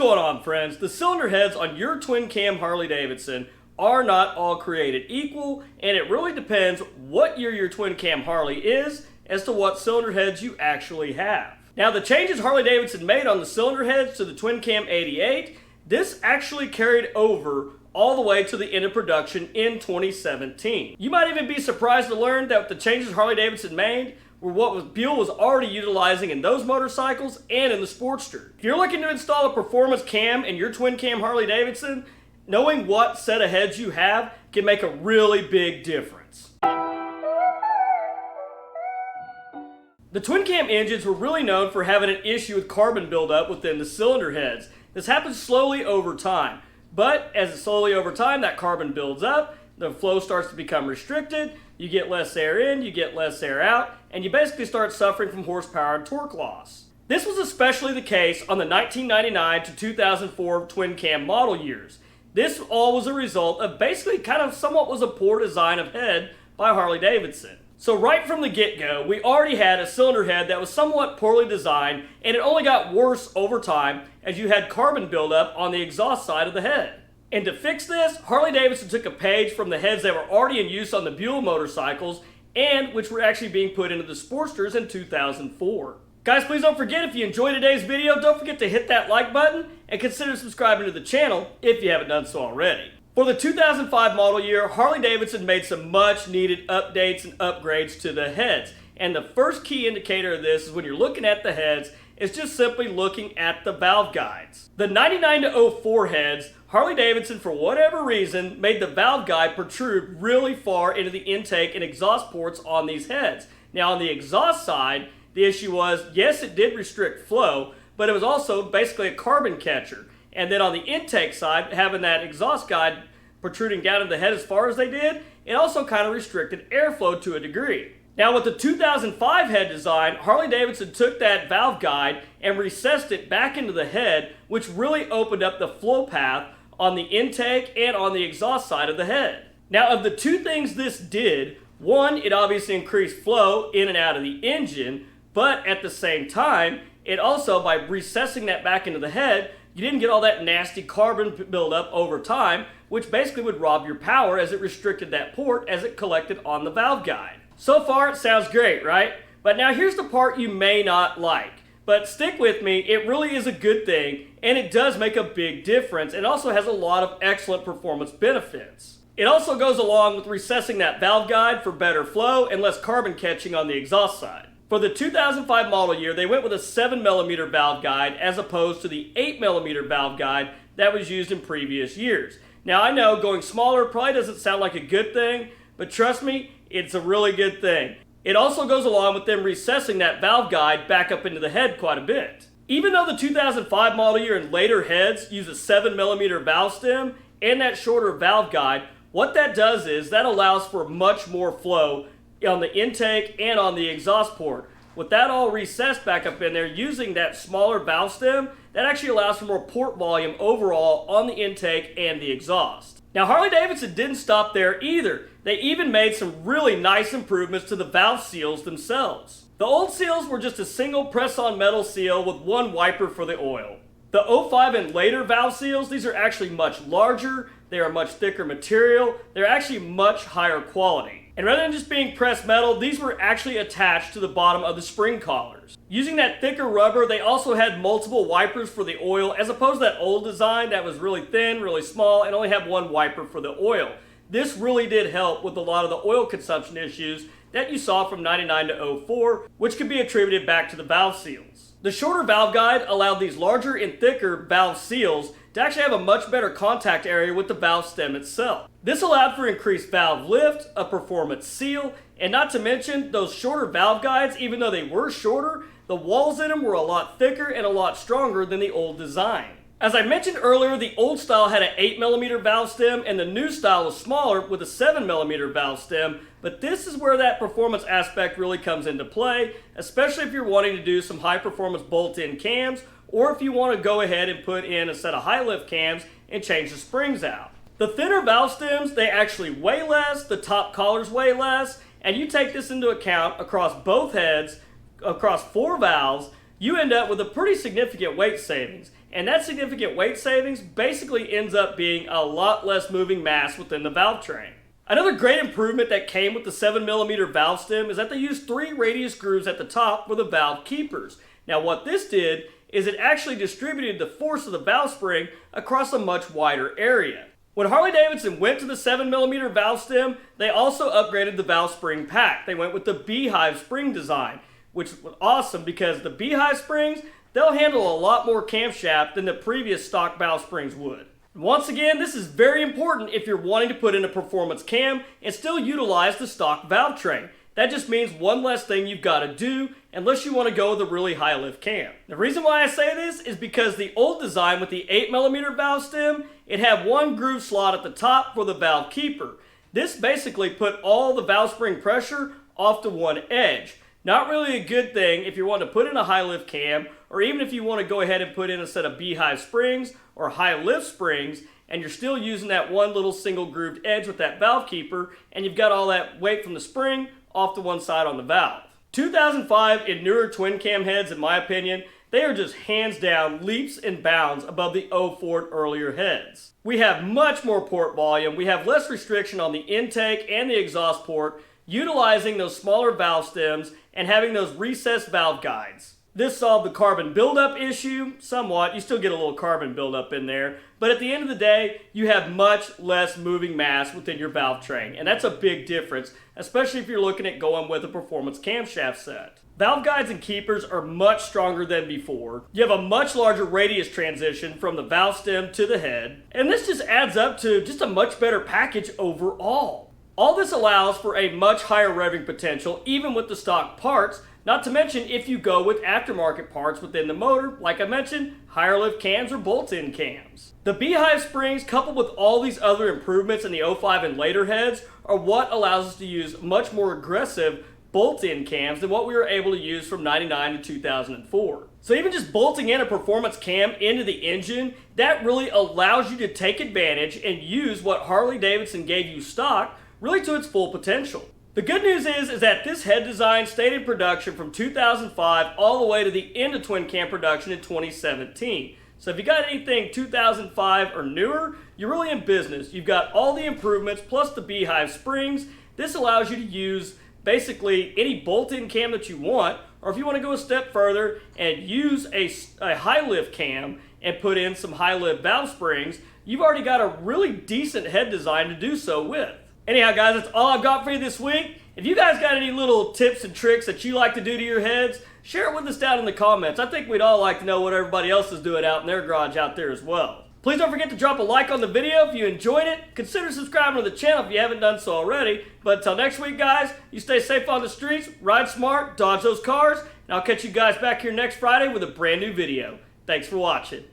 going on, friends? The cylinder heads on your twin cam Harley-Davidson are not all created equal, and it really depends what year your twin cam Harley is as to what cylinder heads you actually have. Now, the changes Harley-Davidson made on the cylinder heads to the twin cam 88, this actually carried over all the way to the end of production in 2017. You might even be surprised to learn that the changes Harley-Davidson made were what Buell was already utilizing in those motorcycles and in the Sportster. If you're looking to install a performance cam in your twin cam Harley-Davidson, knowing what set of heads you have can make a really big difference. The twin cam engines were really known for having an issue with carbon buildup within the cylinder heads. This happens slowly over time, but as it slowly over time that carbon builds up, the flow starts to become restricted, you get less air in, you get less air out, and you basically start suffering from horsepower and torque loss. This was especially the case on the 1999 to 2004 twin cam model years. This all was a result of basically kind of somewhat was a poor design of head by Harley-Davidson. So right from the get-go, we already had a cylinder head that was somewhat poorly designed, and it only got worse over time as you had carbon buildup on the exhaust side of the head. And to fix this, Harley-Davidson took a page from the heads that were already in use on the Buell motorcycles and which were actually being put into the Sportsters in 2004. Guys, please don't forget, if you enjoyed today's video, don't forget to hit that like button and consider subscribing to the channel if you haven't done so already. For the 2005 model year, Harley-Davidson made some much needed updates and upgrades to the heads. And the first key indicator of this is when you're looking at the heads, is just simply looking at the valve guides. The 99 to 04 heads, Harley-Davidson, for whatever reason, made the valve guide protrude really far into the intake and exhaust ports on these heads. Now on the exhaust side, the issue was, yes, it did restrict flow, but it was also basically a carbon catcher. And then on the intake side, having that exhaust guide protruding down into the head as far as they did, it also kind of restricted airflow to a degree. Now with the 2005 head design, Harley-Davidson took that valve guide and recessed it back into the head, which really opened up the flow path on the intake and on the exhaust side of the head. Now of the two things this did, one, it obviously increased flow in and out of the engine, but at the same time, it also, by recessing that back into the head, you didn't get all that nasty carbon buildup over time, which basically would rob your power as it restricted that port as it collected on the valve guide. So far, it sounds great, right? But now here's the part you may not like. But stick with me, it really is a good thing, and it does make a big difference. It also has a lot of excellent performance benefits. It also goes along with recessing that valve guide for better flow and less carbon catching on the exhaust side. For the 2005 model year, they went with a 7mm valve guide as opposed to the 8mm valve guide that was used in previous years. Now I know going smaller probably doesn't sound like a good thing, but trust me, it's a really good thing. It also goes along with them recessing that valve guide back up into the head quite a bit. Even though the 2005 model year and later heads use a 7mm valve stem and that shorter valve guide, what that does is that allows for much more flow on the intake and on the exhaust port. With that all recessed back up in there, using that smaller valve stem, that actually allows for more port volume overall on the intake and the exhaust. Now Harley-Davidson didn't stop there either. They even made some really nice improvements to the valve seals themselves. The old seals were just a single press-on metal seal with one wiper for the oil. The 05 and later valve seals, these are actually much larger, they are much thicker material, they're actually much higher quality. And rather than just being pressed metal, these were actually attached to the bottom of the spring collars. Using that thicker rubber, they also had multiple wipers for the oil, as opposed to that old design that was really thin, really small, and only had one wiper for the oil. This really did help with a lot of the oil consumption issues that you saw from 99 to 04, which could be attributed back to the valve seals. The shorter valve guide allowed these larger and thicker valve seals to actually have a much better contact area with the valve stem itself. This allowed for increased valve lift, a performance seal, and not to mention those shorter valve guides, even though they were shorter, the walls in them were a lot thicker and a lot stronger than the old design. As I mentioned earlier, the old style had an 8mm valve stem and the new style was smaller with a 7mm valve stem, but this is where that performance aspect really comes into play, especially if you're wanting to do some high performance bolt-in cams, or if you want to go ahead and put in a set of high lift cams and change the springs out. The thinner valve stems, they actually weigh less, the top collars weigh less, and you take this into account across both heads, across 4 valves, you end up with a pretty significant weight savings. and that significant weight savings basically ends up being a lot less moving mass within the valve train. Another great improvement that came with the 7mm valve stem is that they used 3 radius grooves at the top for the valve keepers. Now what this did is it actually distributed the force of the valve spring across a much wider area. When Harley-Davidson went to the 7mm valve stem, they also upgraded the valve spring pack. They went with the beehive spring design, which was awesome because the beehive springs, they'll handle a lot more camshaft than the previous stock valve springs would. Once again, this is very important if you're wanting to put in a performance cam and still utilize the stock valve train. That just means one less thing you've got to do unless you want to go with a really high lift cam. The reason why I say this is because the old design with the 8mm valve stem, it had one groove slot at the top for the valve keeper. This basically put all the valve spring pressure off to one edge. Not really a good thing if you're wanting to put in a high lift cam, or even if you want to go ahead and put in a set of beehive springs or high lift springs and you're still using that one little single grooved edge with that valve keeper and you've got all that weight from the spring off to one side on the valve. 2005 and newer twin cam heads, in my opinion, they are just hands down leaps and bounds above the 04 earlier heads. We have much more port volume, we have less restriction on the intake and the exhaust port, utilizing those smaller valve stems and having those recessed valve guides. This solved the carbon buildup issue somewhat. You still get a little carbon buildup in there, but at the end of the day, you have much less moving mass within your valve train, and that's a big difference, especially if you're looking at going with a performance camshaft set. Valve guides and keepers are much stronger than before. You have a much larger radius transition from the valve stem to the head, and this just adds up to just a much better package overall. All this allows for a much higher revving potential even with the stock parts, not to mention if you go with aftermarket parts within the motor, like I mentioned, higher lift cams or bolt-in cams. The beehive springs coupled with all these other improvements in the 05 and later heads are what allows us to use much more aggressive bolt-in cams than what we were able to use from 99 to 2004. So even just bolting in a performance cam into the engine, that really allows you to take advantage and use what Harley-Davidson gave you stock really to its full potential. The good news is that this head design stayed in production from 2005 all the way to the end of twin cam production in 2017. So if you got anything 2005 or newer, you're really in business. You've got all the improvements plus the beehive springs. This allows you to use basically any bolt-in cam that you want, or if you want to go a step further and use a high lift cam and put in some high lift valve springs, you've already got a really decent head design to do so with. Anyhow guys, that's all I've got for you this week. If you guys got any little tips and tricks that you like to do to your heads, share it with us down in the comments. I think we'd all like to know what everybody else is doing out in their garage out there as well. Please don't forget to drop a like on the video if you enjoyed it. Consider subscribing to the channel if you haven't done so already. But until next week guys, you stay safe on the streets, ride smart, dodge those cars, and I'll catch you guys back here next Friday with a brand new video. Thanks for watching.